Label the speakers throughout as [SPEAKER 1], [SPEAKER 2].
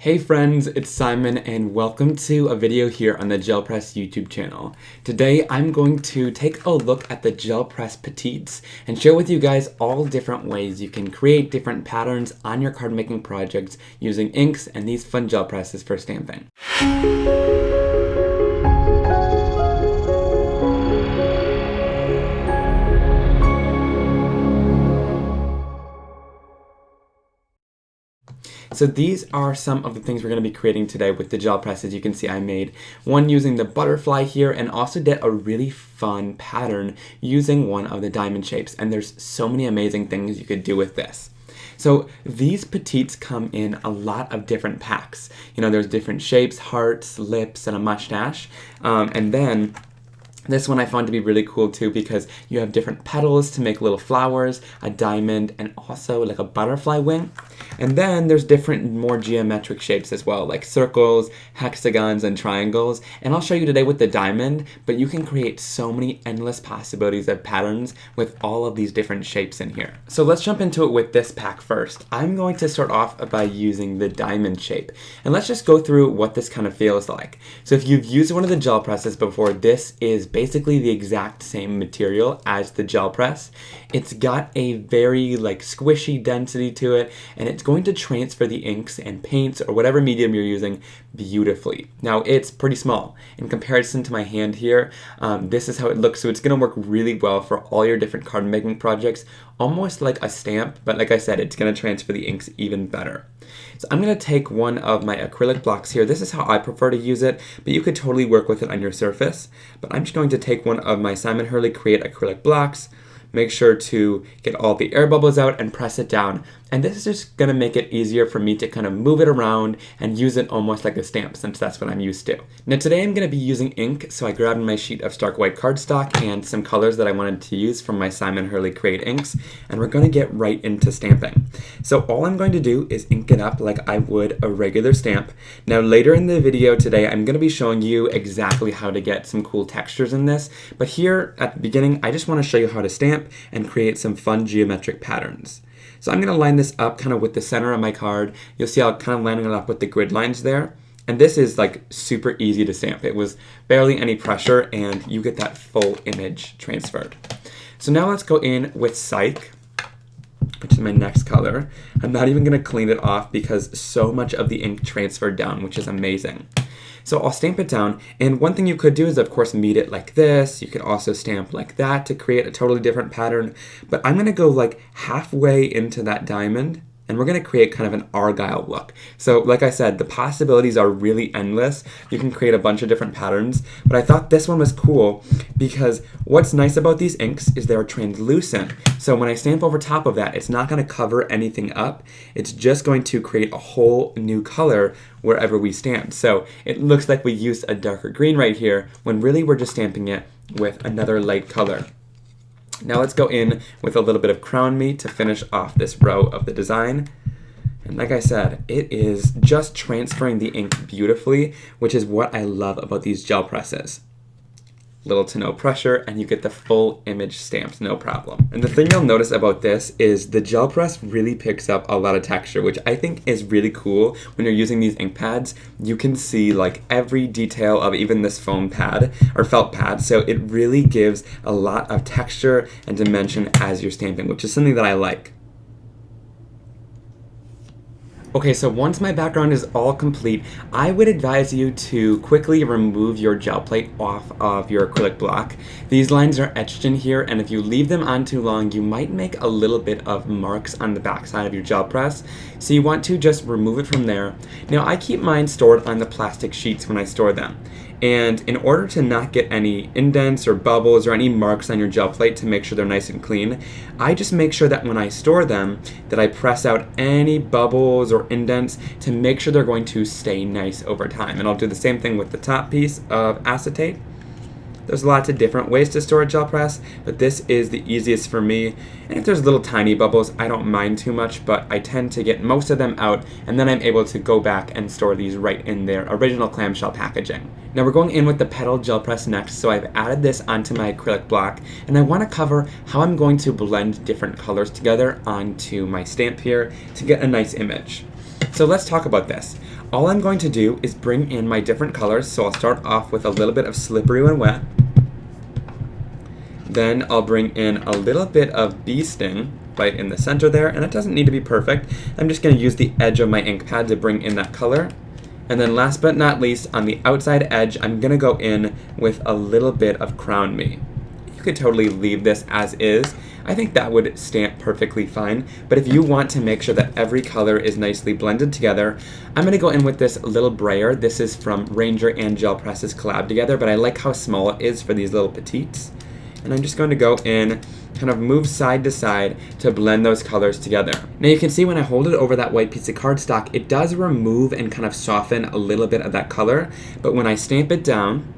[SPEAKER 1] Hey friends, it's Simon and welcome to a video here on the Gel Press YouTube channel. Today I'm going to take a look at the Gel Press Petites and share with you guys all different ways you can create different patterns on your card making projects using inks and these fun gel presses for stamping. So these are some of the things we're going to be creating today with the gel press. As you can see, I made one using the butterfly here and also did a really fun pattern using one of the diamond shapes. And there's so many amazing things you could do with this. So these petites come in a lot of different packs. You know, there's different shapes, hearts, lips, and a mustache. And then this one I found to be really cool too because you have different petals to make little flowers, a diamond, and also like a butterfly wing. And then there's different more geometric shapes as well, like circles, hexagons, and triangles. And I'll show you today with the diamond, but you can create so many endless possibilities of patterns with all of these different shapes in here. So let's jump into it with this pack first. I'm going to start off by using the diamond shape. And let's just go through what this kind of feels like. So if you've used one of the gel presses before, this is basically the exact same material as the gel press. It's got a very like squishy density to it, and it's going to transfer the inks and paints or whatever medium you're using beautifully. Now it's pretty small in comparison to my hand here. This is how it looks, so it's going to work really well for all your different card making projects, almost like a stamp, but like I said, it's going to transfer the inks even better. So I'm going to take one of my acrylic blocks here. This is how I prefer to use it, but you could totally work with it on your surface. But I'm just going to take one of my Simon Hurley Create acrylic blocks, make sure to get all the air bubbles out and press it down. And this is just going to make it easier for me to kind of move it around and use it almost like a stamp, since that's what I'm used to. Now today I'm going to be using ink, so I grabbed my sheet of stark white cardstock and some colors that I wanted to use from my Simon Hurley Create inks, and we're going to get right into stamping. So all I'm going to do is ink it up like I would a regular stamp. Now later in the video today I'm going to be showing you exactly how to get some cool textures in this, but here at the beginning I just want to show you how to stamp and create some fun geometric patterns. So I'm going to line this up kind of with the center of my card. You'll see I'm kind of lining it up with the grid lines there. And this is like super easy to stamp. It was barely any pressure and you get that full image transferred. So now let's go in with Psych, which is my next color. I'm not even going to clean it off because so much of the ink transferred down, which is amazing. So I'll stamp it down, and one thing you could do is of course meet it like this. You could also stamp like that to create a totally different pattern, but I'm going to go like halfway into that diamond, and we're going to create kind of an argyle look. So like I said, the possibilities are really endless. You can create a bunch of different patterns, but I thought this one was cool because what's nice about these inks is they're translucent. So when I stamp over top of that, it's not going to cover anything up. It's just going to create a whole new color wherever we stamp. So it looks like we used a darker green right here when really we're just stamping it with another light color. Now let's go in with a little bit of Crown Me to finish off this row of the design. And like I said, it is just transferring the ink beautifully, which is what I love about these gel presses. Little to no pressure, and you get the full image stamped, no problem. And the thing you'll notice about this is the gel press really picks up a lot of texture, which I think is really cool. When you're using these ink pads, you can see like every detail of even this foam pad or felt pad, so it really gives a lot of texture and dimension as you're stamping, which is something that I like. Okay, so once my background is all complete, I would advise you to quickly remove your gel plate off of your acrylic block. These lines are etched in here, and if you leave them on too long, you might make a little bit of marks on the back side of your gel press. So you want to just remove it from there. Now I keep mine stored on the plastic sheets when I store them. And in order to not get any indents or bubbles or any marks on your gel plate to make sure they're nice and clean, I just make sure that when I store them that I press out any bubbles or indents to make sure they're going to stay nice over time. And I'll do the same thing with the top piece of acetate. There's lots of different ways to store a gel press, but this is the easiest for me. And if there's little tiny bubbles, I don't mind too much, but I tend to get most of them out, and then I'm able to go back and store these right in their original clamshell packaging. Now we're going in with the petal gel press next, so I've added this onto my acrylic block, and I want to cover how I'm going to blend different colors together onto my stamp here to get a nice image. So let's talk about this. all I'm going to do is bring in my different colors. So I'll start off with a little bit of slippery when wet. Then I'll bring in a little bit of bee sting right in the center there, and it doesn't need to be perfect. I'm just going to use the edge of my ink pad to bring in that color. And then last but not least, on the outside edge, I'm going to go in with a little bit of Crown Me. You could totally leave this as is. I think that would stamp perfectly fine, but if you want to make sure that every color is nicely blended together, I'm going to go in with this little brayer. This is from Ranger and Gel Press's collab together, but I like how small it is for these little petites. And I'm just going to go in, kind of move side to side to blend those colors together. Now you can see when I hold it over that white piece of cardstock, it does remove and kind of soften a little bit of that color, but when I stamp it down,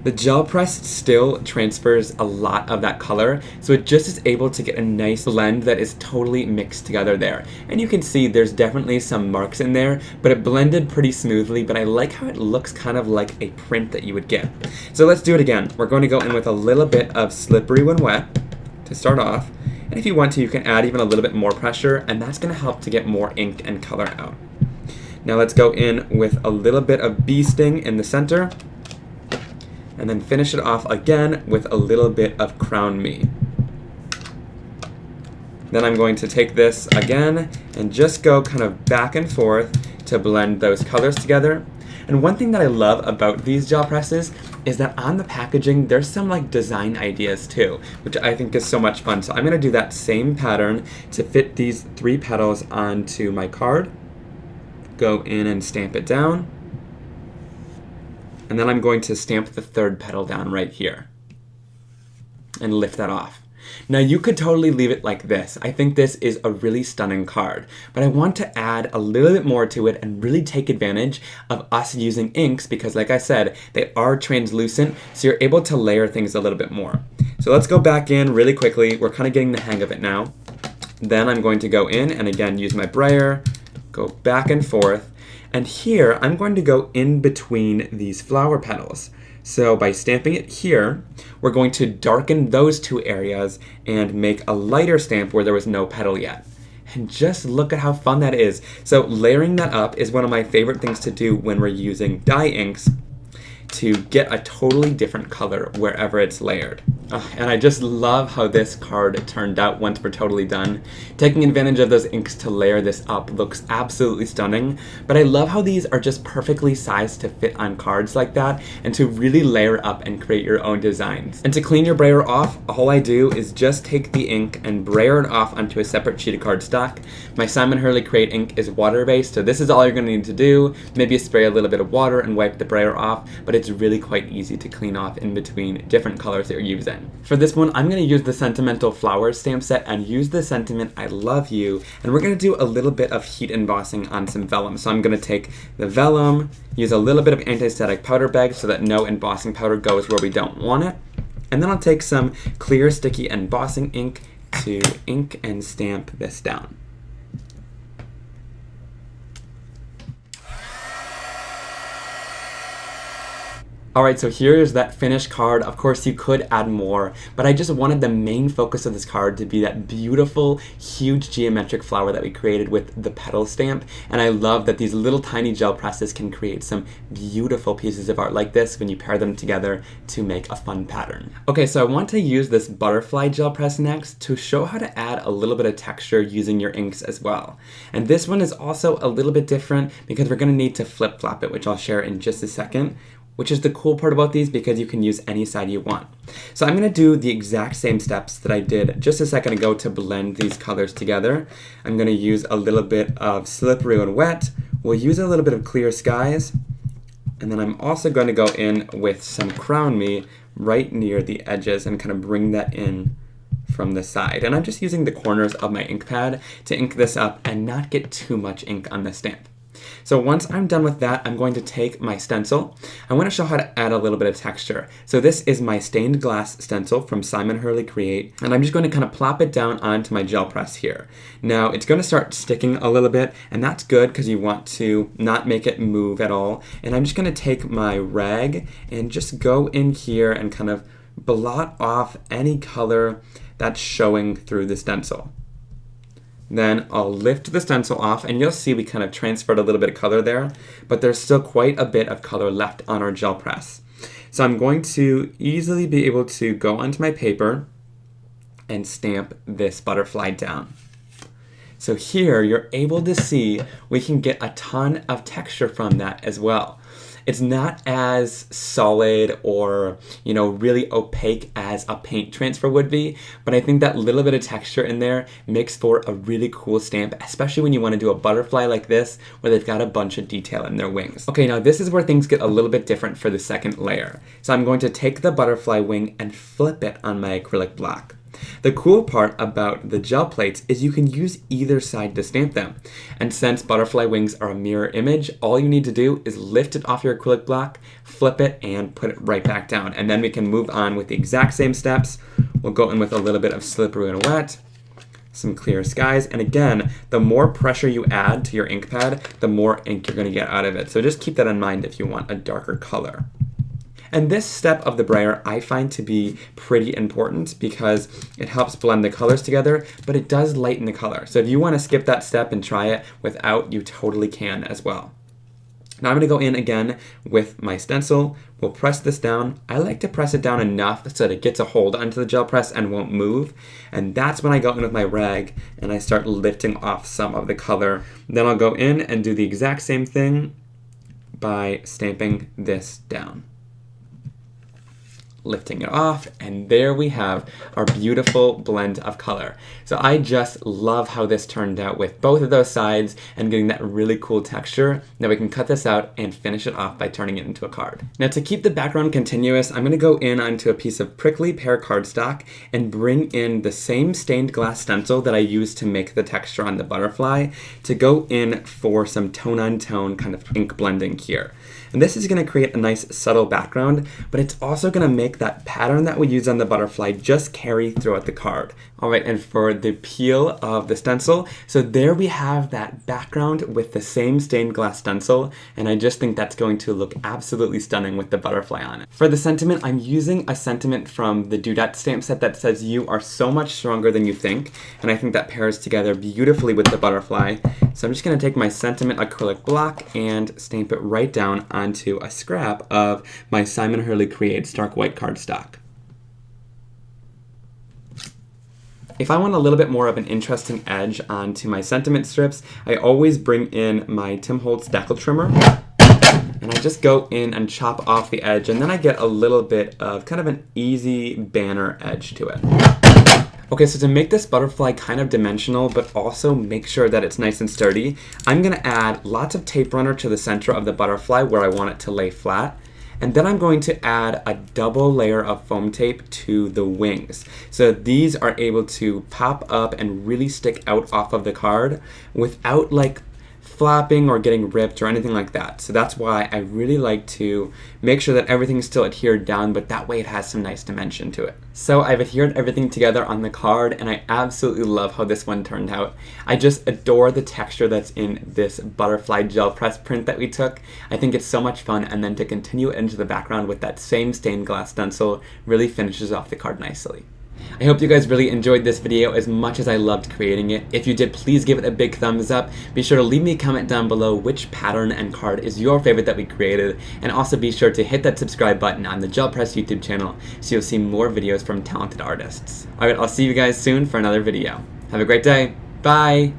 [SPEAKER 1] the gel press still transfers a lot of that color, so it just is able to get a nice blend that is totally mixed together there. And you can see there's definitely some marks in there, but it blended pretty smoothly, but I like how it looks kind of like a print that you would get. So let's do it again. We're going to go in with a little bit of slippery when wet to start off, and if you want to, you can add even a little bit more pressure, and that's going to help to get more ink and color out. Now let's go in with a little bit of bee sting in the center, and then finish it off again with a little bit of Crown Me. Then I'm going to take this again and just go kind of back and forth to blend those colors together. And one thing that I love about these gel presses is that on the packaging there's some like design ideas too, which I think is so much fun. So I'm going to do that same pattern to fit these 3 petals onto my card. Go in and stamp it down. And then I'm going to stamp the 3rd petal down right here and lift that off. Now you could totally leave it like this. I think this is a really stunning card, but I want to add a little bit more to it and really take advantage of us using inks because like I said, they are translucent, so you're able to layer things a little bit more. So let's go back in really quickly. We're kind of getting the hang of it now. Then I'm going to go in and again use my brayer, go back and forth. And here, I'm going to go in between these flower petals. So by stamping it here, we're going to darken those 2 areas and make a lighter stamp where there was no petal yet. And just look at how fun that is. So layering that up is one of my favorite things to do when we're using dye inks to get a totally different color wherever it's layered. And I just love how this card turned out once we're totally done. Taking advantage of those inks to layer this up looks absolutely stunning, but I love how these are just perfectly sized to fit on cards like that and to really layer up and create your own designs. And to clean your brayer off, all I do is just take the ink and brayer it off onto a separate sheet of cardstock. My Simon Hurley Create ink is water-based, so this is all you're going to need to do. Maybe spray a little bit of water and wipe the brayer off, but it's really quite easy to clean off in between different colors that you're using. For this one, I'm going to use the Sentimental Flowers stamp set and use the sentiment I love you, and we're going to do a little bit of heat embossing on some vellum. So I'm going to take the vellum, use a little bit of anti-static powder bag so that no embossing powder goes where we don't want it, and then I'll take some clear sticky embossing ink to ink and stamp this down. Alright, so here is that finished card. Of course, you could add more, but I just wanted the main focus of this card to be that beautiful, huge geometric flower that we created with the petal stamp, and I love that these little tiny gel presses can create some beautiful pieces of art like this when you pair them together to make a fun pattern. Okay, so I want to use this butterfly gel press next to show how to add a little bit of texture using your inks as well. And this one is also a little bit different because we're going to need to flip-flop it, which I'll share in just a second. Which is the cool part about these because you can use any side you want. So I'm going to do the exact same steps that I did just a second ago to blend these colors together. I'm going to use a little bit of Slippery When Wet. We'll use a little bit of Clear Skies. And then I'm also going to go in with some Crown Me right near the edges and kind of bring that in from the side. And I'm just using the corners of my ink pad to ink this up and not get too much ink on the stamp. So once I'm done with that, I'm going to take my stencil. I want to show how to add a little bit of texture. So this is my stained glass stencil from Simon Hurley Create, and I'm just going to kind of plop it down onto my gel press here. Now it's going to start sticking a little bit, and that's good because you want to not make it move at all. And I'm just going to take my rag and just go in here and kind of blot off any color that's showing through the stencil. Then I'll lift the stencil off, and you'll see we kind of transferred a little bit of color there, but there's still quite a bit of color left on our gel press. So I'm going to easily be able to go onto my paper and stamp this butterfly down. So here you're able to see we can get a ton of texture from that as well. It's not as solid or, really opaque as a paint transfer would be, but I think that little bit of texture in there makes for a really cool stamp, especially when you want to do a butterfly like this where they've got a bunch of detail in their wings. Okay, now this is where things get a little bit different for the second layer. So I'm going to take the butterfly wing and flip it on my acrylic block. The cool part about the gel plates is you can use either side to stamp them. And since butterfly wings are a mirror image, all you need to do is lift it off your acrylic block, flip it, and put it right back down. And then we can move on with the exact same steps. We'll go in with a little bit of slippery and wet, some clear skies, and again, the more pressure you add to your ink pad, the more ink you're going to get out of it. So just keep that in mind if you want a darker color. And this step of the brayer I find to be pretty important because it helps blend the colors together, but it does lighten the color. So if you want to skip that step and try it without, you totally can as well. Now I'm going to go in again with my stencil. We'll press this down. I like to press it down enough so that it gets a hold onto the gel press and won't move. And that's when I go in with my rag and I start lifting off some of the color. Then I'll go in and do the exact same thing by stamping this down. Lifting it off, and there we have our beautiful blend of color. So I just love how this turned out with both of those sides and getting that really cool texture. Now we can cut this out and finish it off by turning it into a card. Now to keep the background continuous, I'm going to go in onto a piece of prickly pear cardstock and bring in the same stained glass stencil that I used to make the texture on the butterfly to go in for some tone-on-tone kind of ink blending here. And this is going to create a nice subtle background, but it's also going to make that pattern that we use on the butterfly just carry throughout the card. All right, and for the peel of the stencil, so there we have that background with the same stained glass stencil, and I just think that's going to look absolutely stunning with the butterfly on it. For the sentiment, I'm using a sentiment from the Dudette stamp set that says, "You are so much stronger than you think," and I think that pairs together beautifully with the butterfly. So I'm just going to take my sentiment acrylic block and stamp it right down onto a scrap of my Simon Hurley Create Stark White cardstock. If I want a little bit more of an interesting edge onto my sentiment strips, I always bring in my Tim Holtz decal trimmer, and I just go in and chop off the edge, and then I get a little bit of kind of an easy banner edge to it. Okay, so to make this butterfly kind of dimensional, but also make sure that it's nice and sturdy, I'm going to add lots of tape runner to the center of the butterfly where I want it to lay flat. And then I'm going to add a double layer of foam tape to the wings. So these are able to pop up and really stick out off of the card without like flapping or getting ripped or anything like that. So that's why I really like to make sure that everything's still adhered down, but that way it has some nice dimension to it. So I've adhered everything together on the card, and I absolutely love how this one turned out. I just adore the texture that's in this butterfly gel press print that we took. I think it's so much fun, and then to continue it into the background with that same stained glass stencil really finishes off the card nicely. I hope you guys really enjoyed this video as much as I loved creating it. If you did, please give it a big thumbs up. Be sure to leave me a comment down below which pattern and card is your favorite that we created, and also be sure to hit that subscribe button on the Gel Press YouTube channel so you'll see more videos from talented artists. Alright, I'll see you guys soon for another video. Have a great day. Bye!